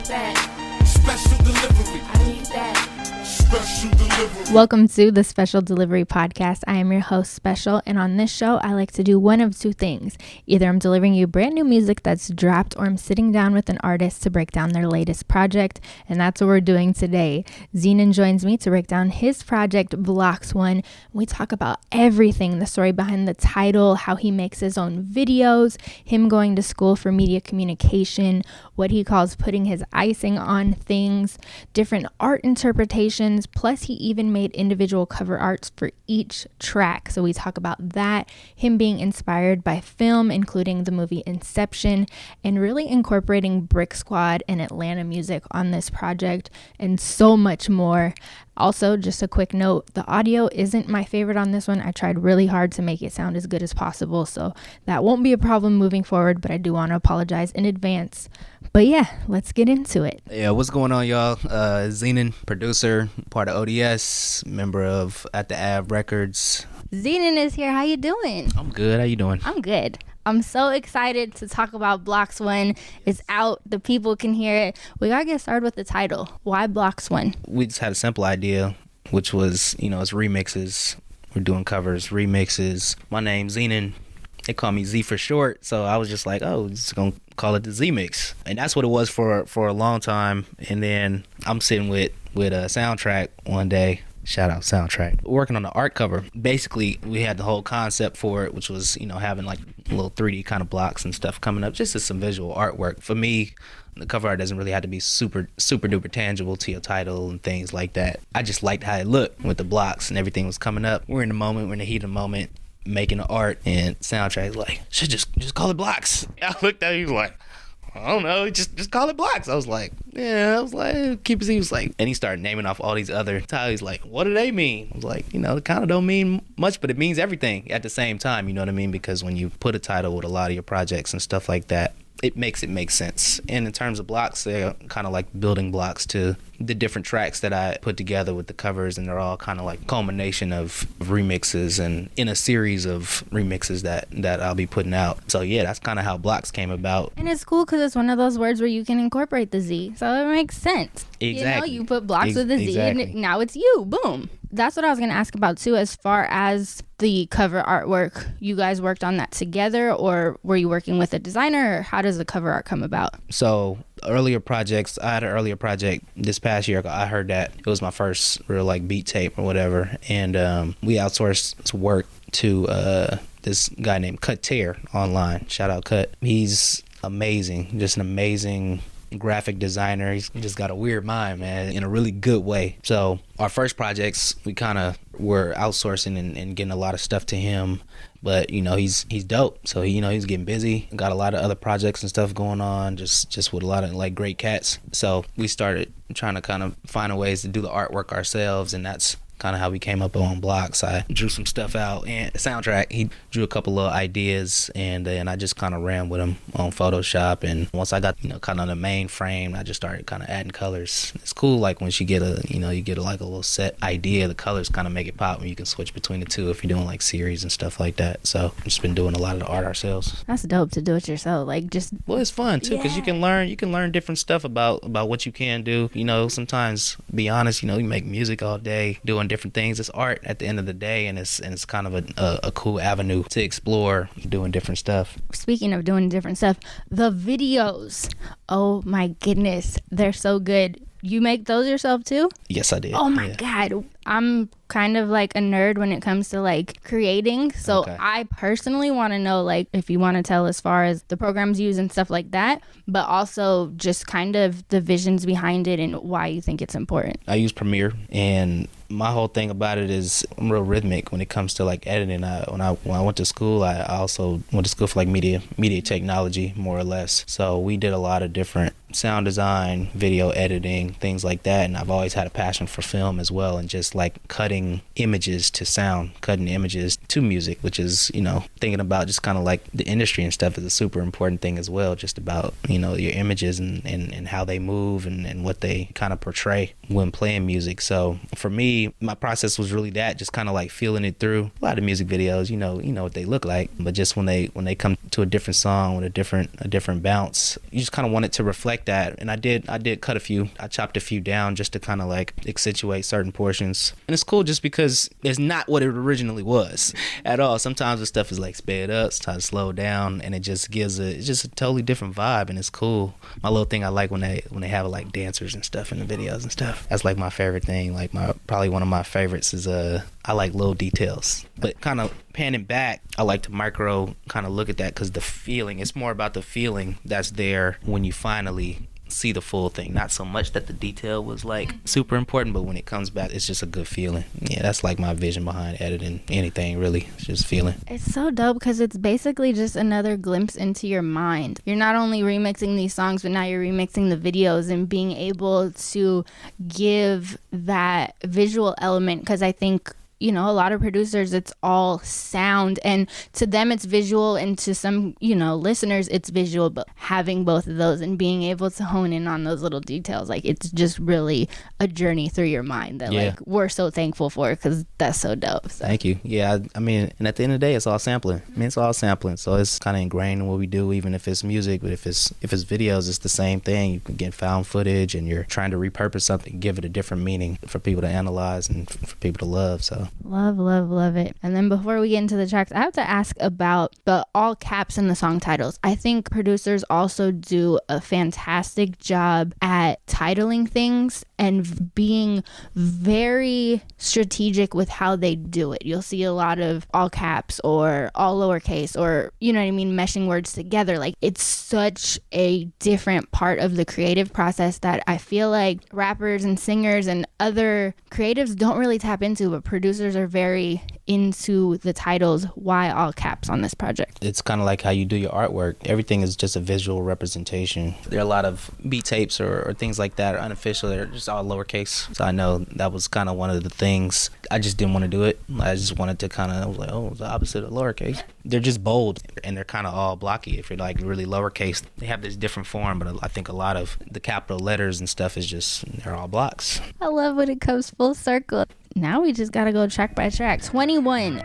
want that. Special delivery. I need that. Special delivery. Welcome to the Special Delivery Podcast. I am your host, Special, and on this show, I like to do one of two things. Either I'm delivering you brand new music that's dropped, or I'm sitting down with an artist to break down their latest project, and that's what we're doing today. Zenan joins me to break down his project, Blockz. We talk about everything, the story behind the title, how he makes his own videos, him going to school for media communication, what he calls putting his icing on things, different art interpretations, plus he even made individual cover arts for each track. So we talk about that, him being inspired by film, including the movie Inception, and really incorporating Brick Squad and Atlanta music on this project, and so much more. Also, just a quick note, the audio isn't my favorite on this one. I tried really hard to make it sound as good as possible, so that won't be a problem moving forward, but I do want to apologize in advance. But yeah, let's get into it. Yeah, what's going on, y'all? Zenan, producer, part of ODS, member of At the Av Records. Zenan is here. How you doing? I'm good. How you doing? I'm good. I'm so excited to talk about Blockz. It's out. The people can hear it. We gotta get started with the title. Why Blockz? We just had a simple idea, which was, it's remixes. We're doing covers, remixes. My name's Zenan. They call me Z for short, so I was just like, just gonna call it the Z Mix, and that's what it was for a long time. And then I'm sitting with a Soundtrack one day. Shout out Soundtrack. Working on the art cover. Basically, we had the whole concept for it, which was, having like little 3D kind of blocks and stuff coming up, just as some visual artwork. For me, the cover art doesn't really have to be super duper tangible to your title and things like that. I just liked how it looked with the blocks and everything was coming up. We're in the moment, we're in the heat of the moment, making the art, and Soundtrack's like, should just call it Blockz. I looked at him, he was like, I don't know, just call it Blockz. I was like, keep it. He was like, and he started naming off all these other titles. He's like, what do they mean? I was like, it kind of don't mean much, but it means everything at the same time, you know what I mean? Because when you put a title with a lot of your projects and stuff like that, it makes sense. And in terms of blocks, they're kind of like building blocks to the different tracks that I put together with the covers, and they're all kind of like culmination of remixes and in a series of remixes that I'll be putting out. So yeah, that's kind of how Blockz came about. And it's cool because it's one of those words where you can incorporate the Z, so it makes sense. Exactly. You put Blockz with the Z, and now it's you. Boom. That's what I was going to ask about too, as far as the cover artwork. You guys worked on that together, or were you working with a designer, or how does the cover art come about? So earlier projects, I had an earlier project this past year. I heard that it was my first real like beat tape or whatever, and we outsourced work to this guy named Cut Tear online. Shout out Cut. He's amazing, just an amazing graphic designer. He's just got a weird mind, man, in a really good way. So our first projects, we kind of were outsourcing and getting a lot of stuff to him, but he's dope. So he's getting busy, got a lot of other projects and stuff going on, just with a lot of like great cats. So we started trying to kind of find ways to do the artwork ourselves, and that's kind of how we came up on Blockz. I drew some stuff out, and Soundtrack, he drew a couple of ideas, and then I just kind of ran with him on Photoshop. And once I got kind of the main frame, I just started kind of adding colors. It's cool, like once you get you get like a little set idea, the colors kind of make it pop, and you can switch between the two if you're doing like series and stuff like that. So I've just been doing a lot of the art ourselves. That's dope to do it yourself. Well, it's fun too, because you can learn different stuff about what you can do. Sometimes, be honest, you make music all day doing different things. It's art at the end of the day, and it's kind of a cool avenue to explore doing different stuff. Speaking of doing different stuff, the videos, oh my goodness, they're so good. You make those yourself too? Yes, I did. Oh my God. I'm kind of like a nerd when it comes to like creating. So okay. I personally want to know, like, if you want to tell as far as the programs used and stuff like that, but also just kind of the visions behind it and why you think it's important. I use Premiere, and my whole thing about it is I'm real rhythmic when it comes to like editing. When I went to school, I also went to school for like media technology, more or less. So we did a lot of different sound design, video editing, things like that. And I've always had a passion for film as well, and just like cutting images to sound, cutting images to music, which is, thinking about just kind of like the industry and stuff is a super important thing as well, just about, your images and how they move and what they kind of portray when playing music. So for me, my process was really that, just kind of like feeling it through. A lot of music videos, you know what they look like, but just when they come to a different song with a different bounce, you just kind of want it to reflect like that, and I did cut I chopped a few down just to kind of like accentuate certain portions, and it's cool just because it's not what it originally was at all. Sometimes the stuff is like sped up, sometimes slowed down, and it just gives it's just a totally different vibe, and it's cool. My little thing I like when they have like dancers and stuff in the videos and stuff. That's like my favorite thing. Like probably one of my favorites is I like little details, but kind of panning back, I like to micro kind of look at that, because the feeling, it's more about the feeling that's there when you finally see the full thing. Not so much that the detail was like super important, but when it comes back, it's just a good feeling. Yeah, that's like my vision behind editing anything, really. It's just feeling. It's so dope because it's basically just another glimpse into your mind. You're not only remixing these songs, but now you're remixing the videos and being able to give that visual element, because I think, you know, a lot of producers, it's all sound, and to them it's visual, and to some, you know, listeners it's visual, but having both of those and being able to hone in on those little details, like, it's just really a journey through your mind that like we're so thankful for, because that's so dope. So. Thank you. Yeah, I mean, and at the end of the day, it's all sampling. I mean, it's all sampling, so it's kind of ingrained in what we do, even if it's music. But if it's videos, it's the same thing. You can get found footage, and you're trying to repurpose something, give it a different meaning for people to analyze and for people to love. So Love it. And then before we get into the tracks, I have to ask about the all caps in the song titles. I think producers also do a fantastic job at titling things and being very strategic with how they do it. You'll see a lot of all caps or all lowercase, or, you know what I mean, meshing words together. Like, it's such a different part of the creative process that I feel like rappers and singers and other creatives don't really tap into, but producers are very into the titles. Why all caps on this project? It's kind of like how you do your artwork. Everything is just a visual representation. There are a lot of beat tapes or things like that are unofficial. They're just all lowercase. So I know that was kind of one of the things. I just didn't want to do it. I just wanted to kind of, I was like, oh, it's the opposite of lowercase. They're just bold, and they're kind of all blocky. If you're like really lowercase, they have this different form, but I think a lot of the capital letters and stuff is just, they're all blocks. I love when it comes full circle. Now we just gotta go track by track. 21.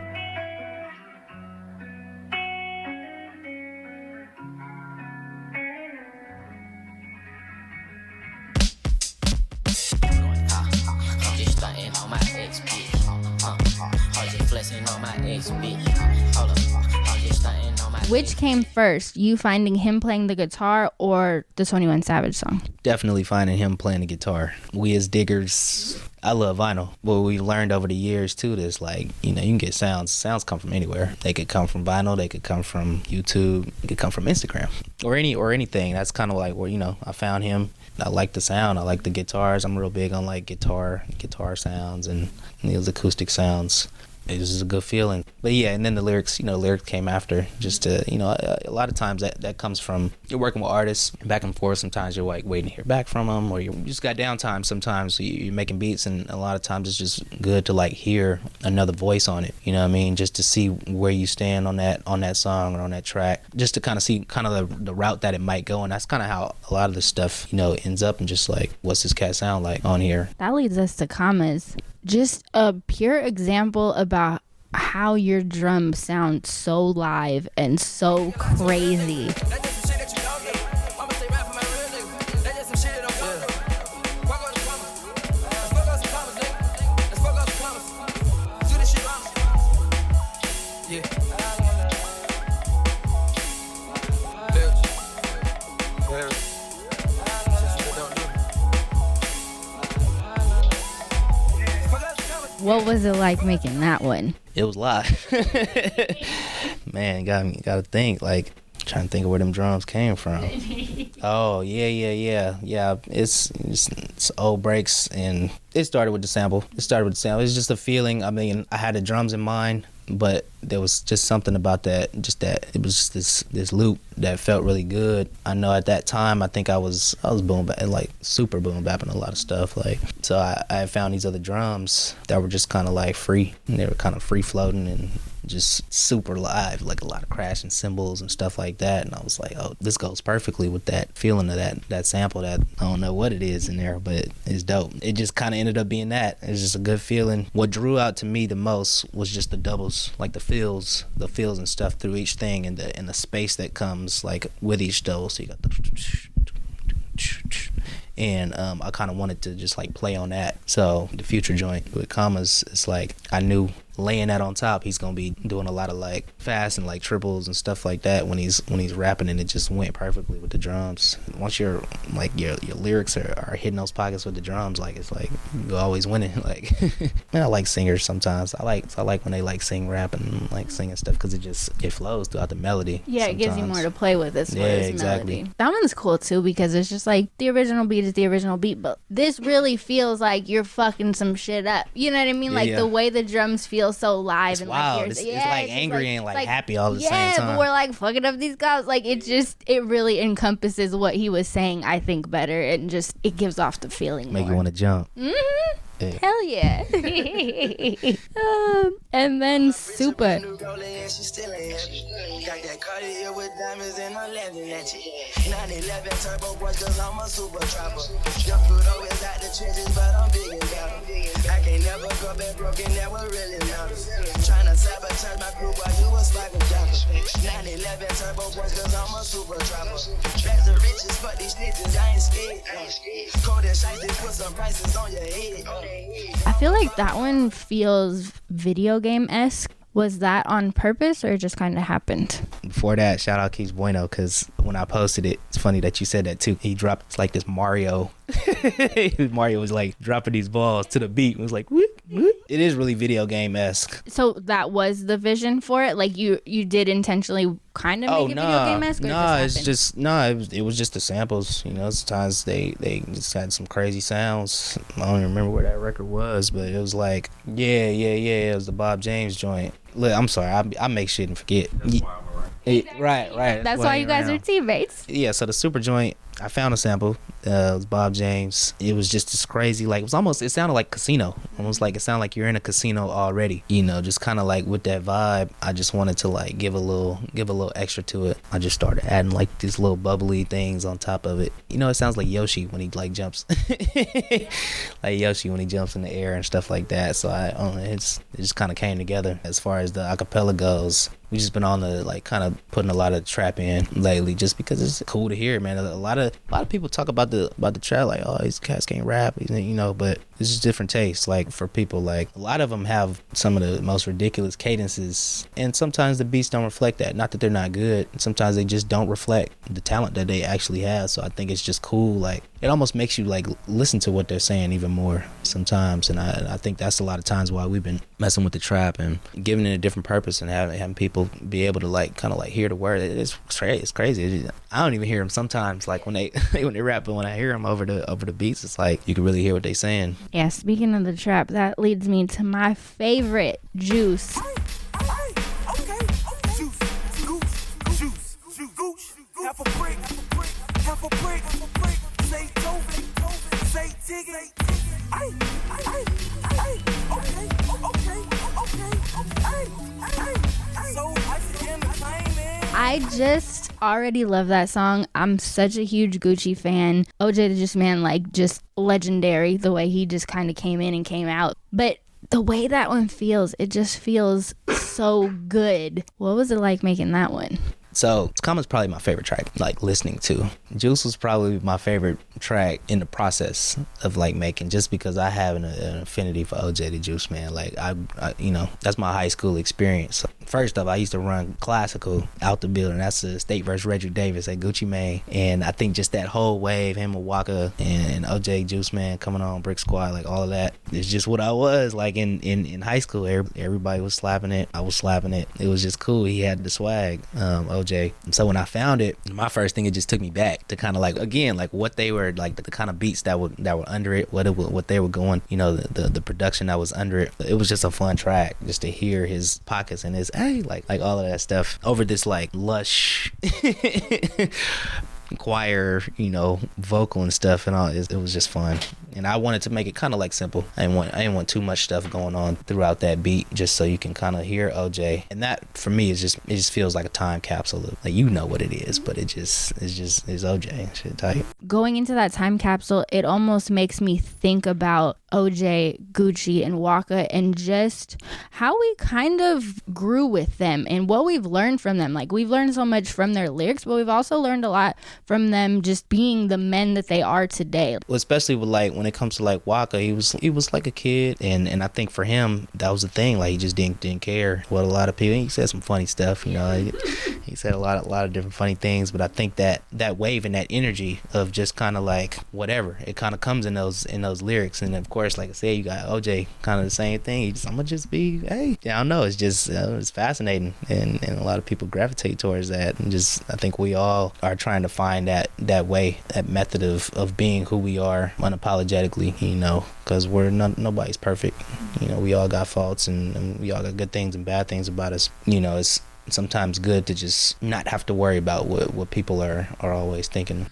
Which came first, you finding him playing the guitar or the 21 Savage song? Definitely finding him playing the guitar. We as diggers, I love vinyl. What we learned over the years too is, like, you know, you can get sounds come from anywhere. They could come from vinyl, they could come from YouTube, they could come from Instagram or anything. That's kind of like where, you know, I found him. I like the sound, I like the guitars. I'm real big on like guitar sounds and those acoustic sounds. It was just a good feeling. But yeah, and then the lyrics came after. Just to, you know, a lot of times that comes from, you're working with artists back and forth. Sometimes you're like waiting to hear back from them, or you just got downtime sometimes. So you're making beats, and a lot of times it's just good to like hear another voice on it. You know what I mean? Just to see where you stand on that song or on that track. Just to kind of see kind of the route that it might go. And that's kind of how a lot of the stuff, you know, ends up, and just like, what's this cat sound like on here? That leads us to Commas. Just a pure example about how your drums sound so live and so crazy. What was it like making that one? It was live. Man, got to think, like, trying to think of where them drums came from. Oh, yeah. It's old breaks, and it started with the sample. It's just a feeling. I mean, I had the drums in mind, but there was just something about that, just that it was just this loop that felt really good. I know at that time, I think I was boom bap, like super boom bapping a lot of stuff. Like, so I found these other drums that were just kind of like free, and they were kind of free floating and just super live, like a lot of crashing cymbals and stuff like that. And I was like, oh, this goes perfectly with that feeling of that sample that I don't know what it is in there, but it's dope. It just kind of ended up being that. It's just a good feeling. What drew out to me the most was just the doubles, like the fills and stuff through each thing, and the space that comes like with each double. So you got and I kind of wanted to just like play on that. So the future joint with commas, it's like I knew laying that on top, he's gonna be doing a lot of like fast and like triples and stuff like that when he's rapping, and it just went perfectly with the drums. Once you're like your lyrics are hitting those pockets with the drums, like it's like you're always winning. Like I like singers sometimes. I like when they like sing rap and like singing stuff because it flows throughout the melody. Yeah, sometimes. It gives you more to play with as far as exactly. Melody. That one's cool too because it's just like the original beat is the original beat, but this really feels like you're fucking some shit up. You know what I mean? Like the way the drums feel so live it's and wild. like it's like angry and like happy all at the same time. Yeah, but we're like fucking up these guys. Like it really encompasses what he was saying, I think, better, and just it gives off the feeling. Make more. You want to jump. Mm-hmm. Yeah. Hell yeah. And then Super. I feel like that one feels video game-esque. Was that on purpose or it just kind of happened? Before that, shout out Keith Bueno, because when I posted it, it's funny that you said that too. He dropped, it's like this Mario. Mario was like dropping these balls to the beat. It was like, whoop, whoop. It is really video game-esque. So that was the vision for it? Like you did intentionally kind of make it video game-esque? It was just the samples. You know, sometimes they just had some crazy sounds. I don't even remember where that record was, but it was like, yeah. It was the Bob James joint. Look, I'm sorry, I make shit and forget. That's why we're right. That's why you guys are teammates. Yeah, so the Super joint, I found a sample. It was Bob James. It was just this crazy, like, it sounded like casino. Almost like it sounded like you're in a casino already. You know, just kind of like with that vibe, I just wanted to like give a little extra to it. I just started adding like these little bubbly things on top of it. You know, it sounds like Yoshi when he like jumps. Like Yoshi when he jumps in the air and stuff like that. So it just kind of came together. As far as the acapella goes, we just been on the like kind of putting a lot of trap in lately just because it's cool to hear, man. A lot of people talk about the trap like, oh, these cats can't rap, you know, but it's just different tastes. Like for people, like a lot of them have some of the most ridiculous cadences, and sometimes the beats don't reflect that. Not that they're not good, sometimes they just don't reflect the talent that they actually have. So I think it's just cool. Like it almost makes you like listen to what they're saying even more sometimes, and I think that's a lot of times why we've been messing with the trap and giving it a different purpose and having people be able to like kind of like hear the word. It's crazy. I don't even hear them sometimes, like when they when they rap, but when I hear them over the beats, it's like you can really hear what they're saying. Yeah, speaking of the trap, that leads me to my favorite, Juice. I just already love that song. I'm such a huge Gucci fan. OJ the Juice Man, like, just legendary, the way he just kind of came in and came out. But the way that one feels, it just feels so good. What was it like making that one? So Comma's probably my favorite track, like listening to. Juice was probably my favorite track in the process of like making, just because I have an affinity for OJ the Juice Man. Like I you know, that's my high school experience. First up, I used to run classical out the building. That's the State versus Reggie Davis at Gucci Mane. And I think just that whole wave, him and Waka and OJ Juice Man coming on, Brick Squad, like all of that, is just what I was like in high school. Everybody was slapping it. I was slapping it. It was just cool. He had the swag, OJ. And so when I found it, my first thing, it just took me back to kind of like, again, like what they were, like the kind of beats that were under it, what they were going, you know, the production that was under it. It was just a fun track just to hear his pockets and his, hey, like all of that stuff over this like lush choir, you know, vocal and stuff and all. It was just fun, and I wanted to make it kind of like simple. I didn't want too much stuff going on throughout that beat, just so you can kind of hear OJ. And that for me is just, it just feels like a time capsule. Like, you know what it is, but it's OJ. Shit tight. Going into that time capsule, it almost makes me think about OJ, Gucci, and Waka, and just how we kind of grew with them and what we've learned from them. Like, we've learned so much from their lyrics, but we've also learned a lot from them just being the men that they are today. Well, especially with, like, when it comes to, like, Waka, he was like a kid, and I think for him that was the thing. Like, he just didn't care what a lot of people. He said some funny stuff, you know. He said a lot of different funny things, but I think that wave and that energy of just kind of like whatever, it kind of comes in those lyrics. And of course, like I said, you got OJ, kind of the same thing. I'm gonna just be, hey, I don't know, it's just it's fascinating, and a lot of people gravitate towards that. And just, I think we all are trying to find that way, that method of being who we are unapologetically, you know, because nobody's perfect, you know. We all got faults, and we all got good things and bad things about us, you know. It's sometimes good to just not have to worry about what people are always thinking.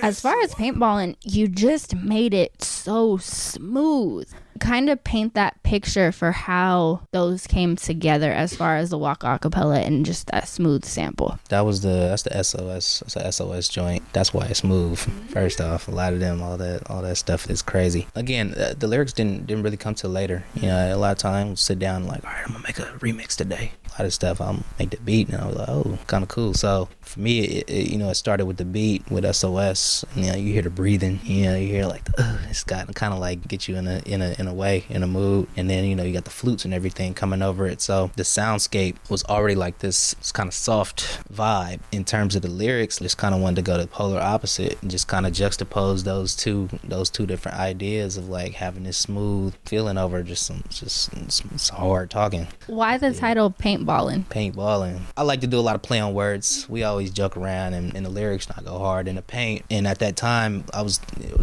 As far as paintballing, you just made it so smooth. Kind of paint that picture for how those came together as far as the Waka acapella and just that smooth sample. That's the SOS. It's a SOS joint. That's why it's smooth. First off, a lot of them, all that stuff is crazy. Again, the lyrics didn't really come till later. You know, a lot of times we'll sit down and like, all right, I'm gonna make a remix today. A lot of stuff, I'll make the beat, and I was like, oh, kind of cool. So for me, it started with the beat with SOS. You know, you hear the breathing. You know, you hear like it's got kind of like get you in a way, in a mood, and then, you know, you got the flutes and everything coming over it. So the soundscape was already like this kind of soft vibe. In terms of the lyrics, just kind of wanted to go to the polar opposite and just kind of juxtapose those two different ideas of like having this smooth feeling over just some hard talking. Why the title Paintballin'? I like to do a lot of play on words. We always joke around, and the lyrics not go hard in the paint. And at that time, I was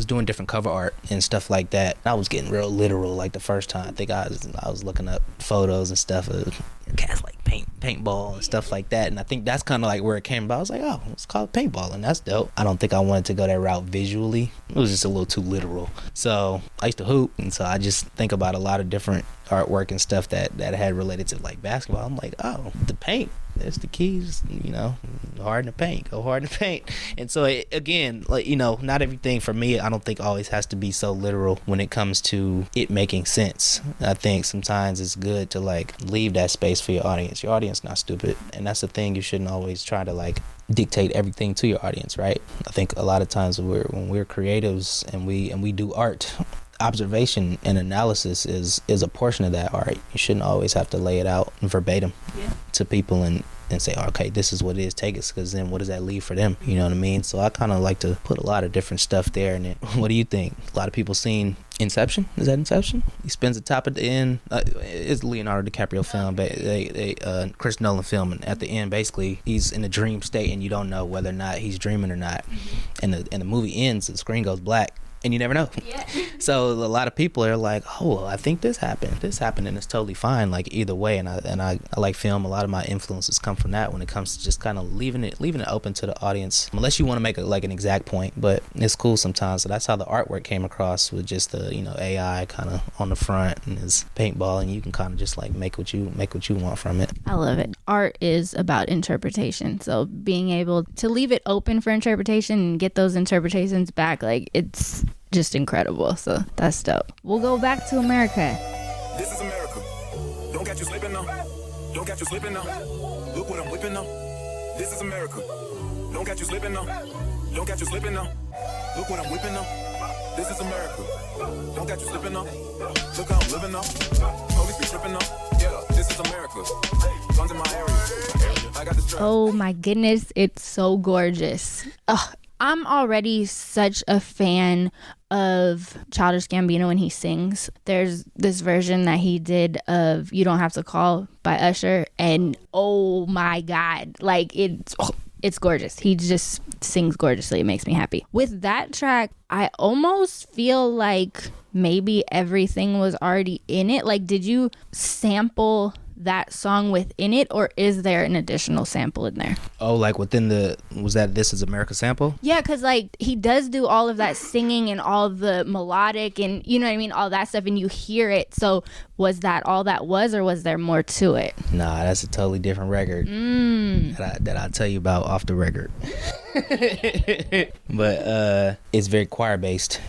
doing different cover art and stuff like that. I was getting real literal. Like the first time, I think I was looking up photos and stuff of cats like paintball and stuff like that, and I think that's kind of like where it came about. I was like, oh, it's called paintball, and that's dope. I don't think I wanted to go that route visually. It was just a little too literal. So I used to hoop, and so I just think about a lot of different artwork and stuff that had related to like basketball. I'm like, oh, the paint, that's the keys, you know, hard in the paint, go hard in the paint. And so again, like, you know, not everything for me, I don't think always has to be so literal when it comes to it making sense. I think sometimes it's good to like leave that space for your audience. Your audience not stupid, and that's the thing. You shouldn't always try to like dictate everything to your audience, right? I think a lot of times when we're creatives and we do art, observation and analysis is a portion of that art. You shouldn't always have to lay it out verbatim to people and say, okay, this is what it is, take it, because then what does that leave for them? You know what I mean? So I kind of like to put a lot of different stuff there. And then, what do you think? A lot of people seen Inception. Is that Inception? He spins the top at the end. It's a Leonardo DiCaprio film, but they Chris Nolan film, and at the end, basically, he's in a dream state, and you don't know whether or not he's dreaming or not. And the movie ends, the screen goes black, and you never know. Yeah. So a lot of people are like, oh, well, I think this happened, and it's totally fine, like either way. And I like film. A lot of my influences come from that when it comes to just kind of leaving it open to the audience, unless you want to make like an exact point. But it's cool sometimes. So that's how the artwork came across, with just the, you know, AI kind of on the front and his paintball, and you can kind of just like make what you want from it. I love it. Art is about interpretation, so being able to leave it open for interpretation and get those interpretations back, like, it's just incredible. So that's dope. We'll go back to America. This is America. Don't catch you slipping now. Don't catch you slipping now. Look what I'm whipping now. This is America. Don't catch you slipping now. Don't catch you slipping now. Look what I'm whipping now. This is America. Don't catch you slipping now. Look how I'm living now. Police be tripping now. Yeah, this is America. Guns in my area. I got this. Oh my goodness, it's so gorgeous. Ugh. I'm already such a fan of Childish Gambino when he sings. There's this version that he did of You Don't Have to Call by Usher, and oh my God, like it's gorgeous. He just sings gorgeously. It makes me happy. With that track, I almost feel like maybe everything was already in it. Like, did you sample that song within it, or is there an additional sample in there? Oh, like within was that This Is America sample? Yeah, because like he does do all of that singing and all the melodic and you know what I mean, all that stuff, and you hear it. So was that all that was, or was there more to it? Nah, that's a totally different record that I'll tell you about off the record. But it's very choir based.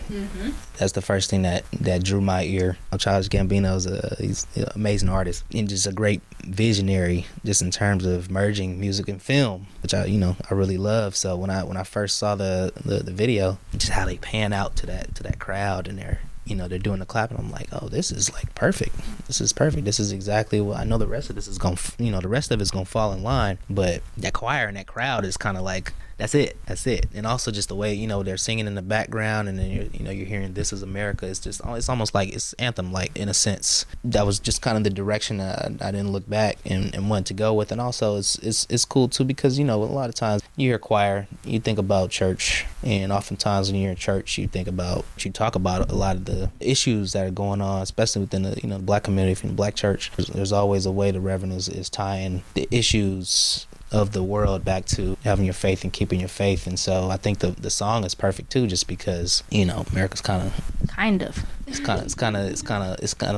That's the first thing that drew my ear. Childish Gambino's he's an amazing artist and just a great visionary, just in terms of merging music and film, which I really love. So when I first saw the video, just how they pan out to that crowd and they're doing the clapping, I'm like, oh, this is like perfect. This is perfect. This is exactly what I know. The rest of this is the rest of it's gonna fall in line, but that choir and that crowd is kind of like, that's it. And also just the way, they're singing in the background, and then you're hearing This Is America. It's almost like it's anthem like, in a sense. That was just kind of the direction I didn't look back and wanted to go with. And also it's cool too, because a lot of times you hear choir, you think about church, and oftentimes when you're in church you talk about a lot of the issues that are going on, especially within the black community, from the black church. There's always a way the Reverend is tying the issues of the world back to having your faith and keeping your faith. And so I think the song is perfect too, just because America's kind of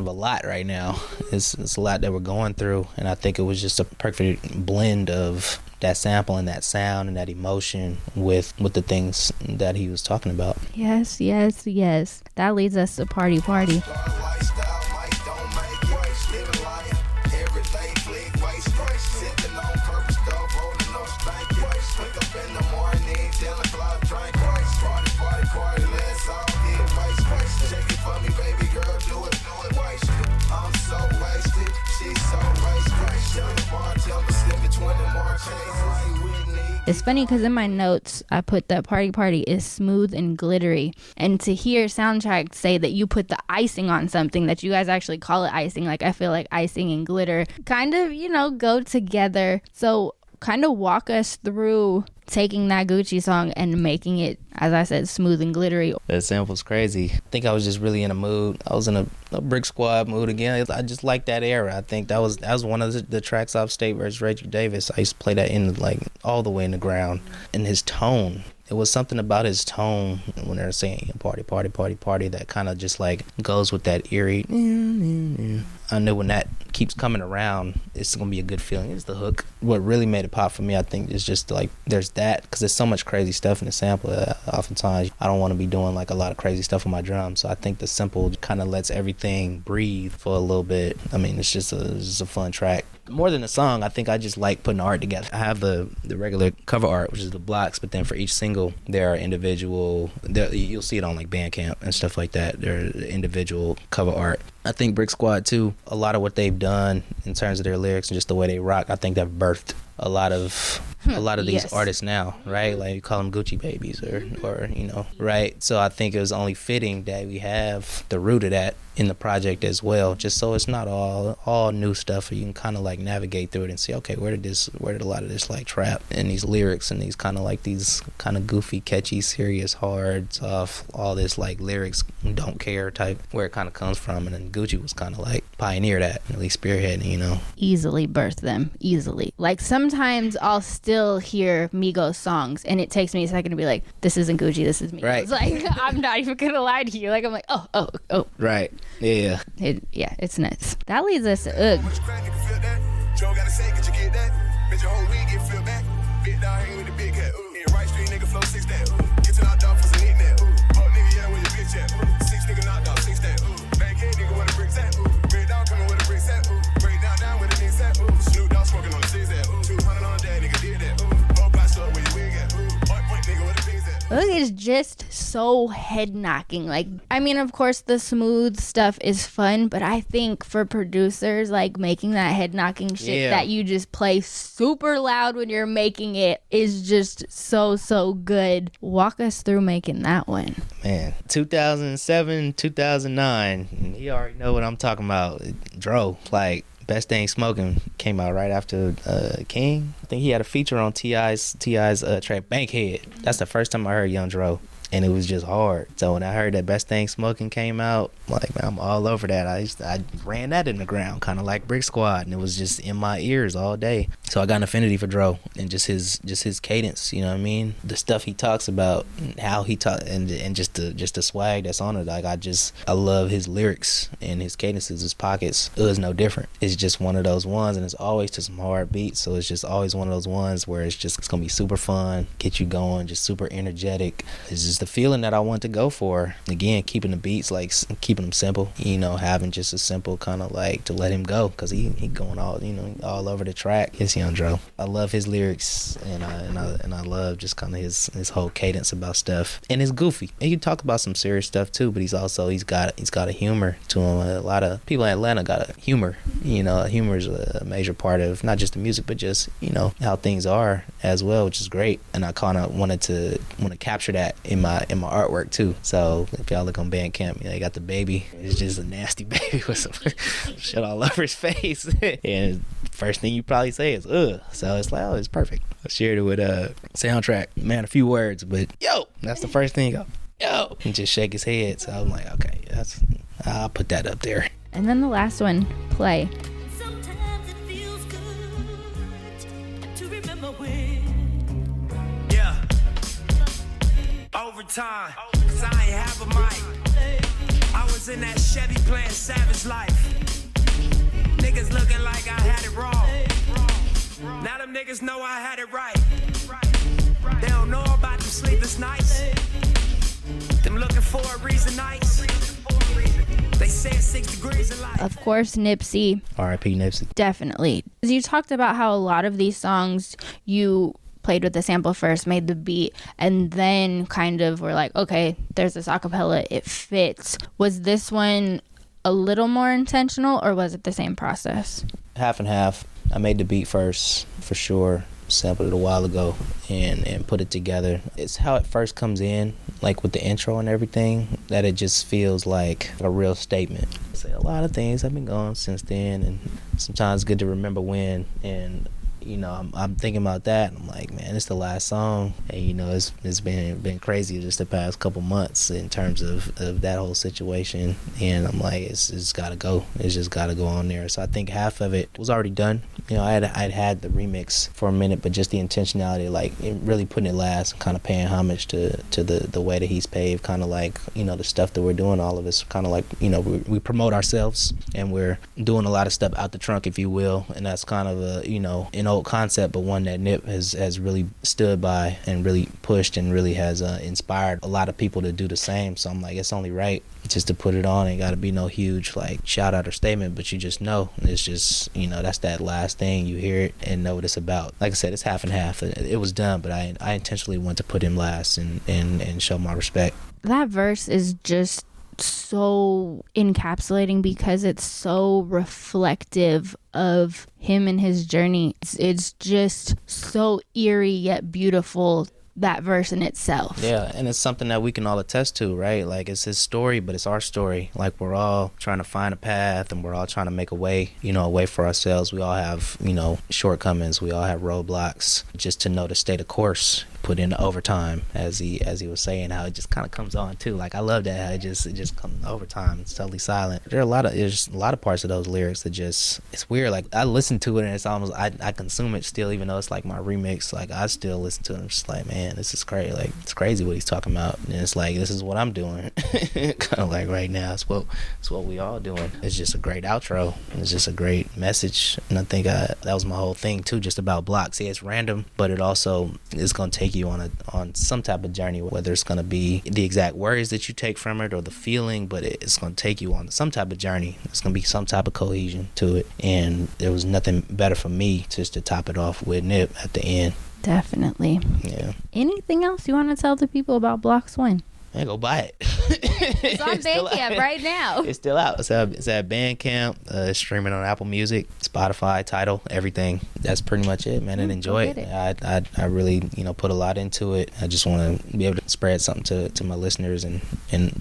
a lot right now. It's a lot that we're going through, and I think it was just a perfect blend of that sample and that sound and that emotion with the things that he was talking about. Yes. That leads us to Party. It's funny because in my notes I put that Party is smooth and glittery, and to hear Soundtrack say that you put the icing on something, that you guys actually call it icing, like I feel like icing and glitter kind of go together. So kind of walk us through taking that Gucci song and making it, as I said, smooth and glittery. That sample's crazy. I think I was just really in a mood. I was in a Brick Squad mood again. I just like that era. I think that was one of the tracks off State versus Rachel Davis. I used to play that in like all the way in the ground. And his tone, it was something about his tone when they're saying party that kind of just like goes with that eerie. I know when that keeps coming around, it's gonna be a good feeling. It's the hook. What really made it pop for me, I think, is just like there's that, because there's so much crazy stuff in the sample. Oftentimes I don't want to be doing like a lot of crazy stuff on my drums, so I think the simple kind of lets everything breathe for a little bit. I mean, it's just a fun track. More than a song, I think I just like putting the art together. I have the regular cover art, which is the Blockz, but then for each single there are individual, you'll see it on like Bandcamp and stuff like that. There are individual cover art. I think Brick Squad too, a lot of what they've done in terms of their lyrics and just the way they rock, I think they've birthed a lot of these artists now, right? Like you call them Gucci babies or right? So I think it was only fitting that we have the root of that in the project as well, just so it's not all new stuff. You can kind of like navigate through it and see, okay, where did a lot of this like trap and these lyrics and these kind of goofy, catchy, serious, hard, tough, all this like lyrics, don't care type, where it kind of comes from. And then Gucci was kind of like pioneer that, at least spearheading, Easily birthed them, easily. Like sometimes I'll still hear Migos songs and it takes me a second to be like, this isn't Gucci, this is Migos. Right. Like I'm not even gonna lie to you. Like I'm like, oh. Right. Yeah. It's nuts. That leads us to Ugh. Ugh is just so head knocking. Like, I mean, of course, the smooth stuff is fun, but I think for producers, like making that head knocking shit that you just play super loud when you're making it is just so good. Walk us through making that one. Man, 2007, 2009. You already know what I'm talking about. Dro, like. Best Thing Smoking came out right after King. I think he had a feature on T.I.'s track Bankhead. That's the first time I heard Young Dro. and it was just hard. So when I heard that Best Thing Smoking came out, like, man, I'm all over that. I ran that in the ground, kind of like Brick Squad, and it was just in my ears all day. So I got an affinity for Dro and just his cadence, you know what I mean? The stuff he talks about, how he talk, and just the swag that's on it. Like, I love his lyrics and his cadences, his pockets. It was no different. It's just one of those ones, and it's always to some hard beats. So it's just always one of those ones where it's gonna be super fun, get you going, just super energetic. It's just the feeling that I want to go for. Again, keeping the beats, like keeping them simple, you know, having just a simple kind of like to let him go, because he going all, you know, all over the track. It's Young Dro. I love his lyrics, and I love just kind of his whole cadence about stuff. And it's goofy. And you talk about some serious stuff too, but he's got a humor to him. A lot of people in Atlanta got a humor. You know, humor is a major part of not just the music, but just, you know, how things are as well, which is great. And I kind of want to capture that in my artwork too. So if y'all look on Bandcamp, you know, you got the baby. It's just a nasty baby with some shit all over his face. And first thing you probably say is ugh. So it's like, oh, it's perfect. I shared it with Soundtrack. Man, a few words, but yo, that's the first thing you go, yo, and just shake his head. So I'm like, okay, I'll put that up there. And then the last one, Play. Sometimes it feels good to remember when. Yeah. Overtime, 'cause I ain't have a mic. I was in that Chevy playing Savage Life. Niggas looking like I had it wrong. Now them niggas know I had it right. They don't know about them sleepless nights. Them looking for a reason nights. They say it's 6 degrees in life. Of course, Nipsey. R.I.P. Nipsey. Definitely. You talked about how a lot of these songs you played with the sample first, made the beat, and then kind of were like, okay, there's this acapella, it fits. Was this one a little more intentional, or was it the same process? Half and half. I made the beat first, for sure. Sampled it a while ago and put it together. It's how it first comes in, like with the intro and everything, that it just feels like a real statement. Say a lot of things have been going since then, and sometimes it's good to remember when. And you know, I'm thinking about that, and I'm like, man, it's the last song, and you know, it's been crazy just the past couple months in terms of that whole situation, and I'm like, it's gotta go. It's just gotta go on there. So I think half of it was already done. You know, I'd had the remix for a minute, but just the intentionality, like really putting it last, kind of paying homage to the way that he's paved, kind of like, you know, the stuff that we're doing, all of us, kind of like, you know, we promote ourselves, and we're doing a lot of stuff out the trunk, if you will, and that's kind of a, you know, an old concept, but one that Nip has really stood by and really pushed and really has inspired a lot of people to do the same. So I'm like, it's only right just to put it on. Ain't got to be no huge like shout out or statement, but you just know it's just, you know, that's that last thing. You hear it and know what it's about. Like I said, it's half and half. It was done, but I intentionally want to put him last and show my respect. That verse is just so encapsulating because it's so reflective of him and his journey. It's just so eerie yet beautiful, that verse in itself. Yeah, and it's something that we can all attest to, right? Like, it's his story, but it's our story. Like, we're all trying to find a path, and we're all trying to make a way, you know, a way for ourselves. We all have, you know, shortcomings. We all have roadblocks. Just to know to stay the course, put in the overtime, as he was saying, how it just kind of comes on too. Like, I love that, how it just comes overtime. It's totally silent. There's a lot of parts of those lyrics that just, it's weird. Like, I listen to it and it's almost, I consume it still, even though it's like my remix. Like, I still listen to it and I'm just like, man, this is crazy. Like, it's crazy what he's talking about. And it's like, this is what I'm doing. Kind of like right now, it's what we all doing. It's just a great outro. It's just a great message. And I think that was my whole thing too, just about Blockz. Yeah, it's random, but it also is going to take you on some type of journey, whether it's going to be the exact words that you take from it or the feeling, but it's going to take you on some type of journey. It's going to be some type of cohesion to it, and there was nothing better for me just to top it off with Nip at the end. Definitely. Yeah. Anything else you want to tell the people about Blockz One? Man, go buy it. It's on Bandcamp right now. It's still out. It's at Bandcamp, streaming on Apple Music, Spotify, Tidal, everything. That's pretty much it, man. And enjoy it. I really, you know, put a lot into it. I just want to be able to spread something to my listeners and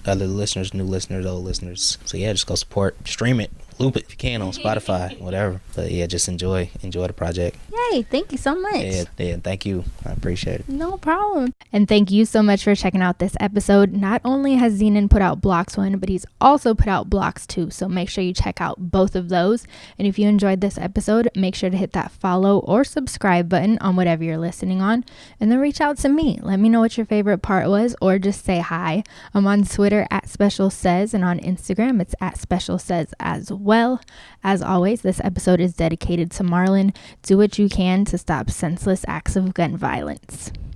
other listeners, new listeners, old listeners. So yeah, just go support, stream it, loop it if you can on Spotify, whatever. But yeah, just enjoy the project. Yay, thank you so much. Yeah, thank you. I appreciate it. No problem. And thank you so much for checking out this episode. Not only has Zenan put out Blockz 1, but he's also put out Blockz 2. So make sure you check out both of those. And if you enjoyed this episode, make sure to hit that follow or subscribe button on whatever you're listening on. And then reach out to me. Let me know what your favorite part was, or just say hi. I'm on Twitter at SpecialSays, and on Instagram it's at SpecialSays as well. As always, this episode is dedicated to Marlon. Do what you can to stop senseless acts of gun violence.